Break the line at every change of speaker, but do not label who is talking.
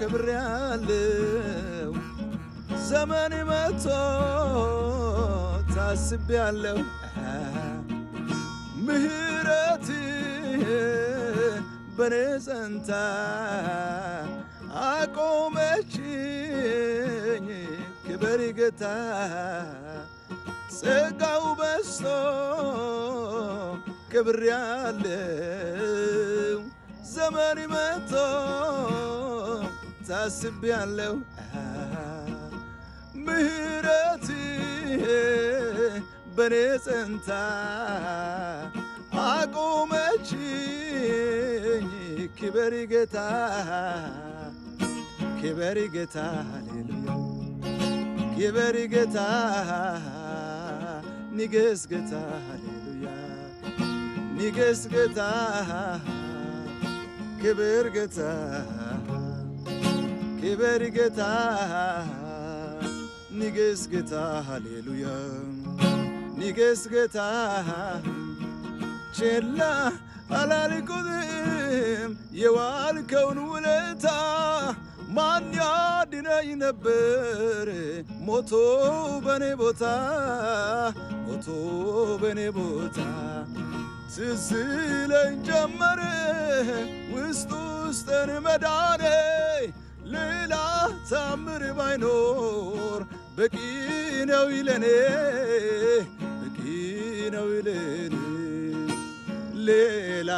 ከብሬያለሁ ዘመን መጥቶ ታስቤያለሁ ምህረት በኔ ጸንታ አቆመችኝ ክበር ጌታ ጸጋው በዝቶ ከብሬያለሁ ዘመን መጥቶ ታስቤያለሁ ምህረት በኔ ጸንታ አቆመችኝ ክበር ጌታ ክበር ጌታ ሃሌሉያ ክበር ጌታ ንገስ ጌታ ሃሌሉያ ንገስ ጌታ ክበር ጌታ ክበር ጌታ ንገስ ጌታ ሃሌሉያ ንገስ ጌታ ችላ አላልኩትም የዋልከውን ውለታ ማን ያድነኝ ነበር ሞቶ በኔ ቦታ ሞቶ በኔ ቦታ ትዝ ይለኝ ጀመረ ውስጥ ውስጥን መዳኔ ሌላ ታምር ባይኖር በቂ ነው ይለኔ በቂ ነው ይለኔ ሌላ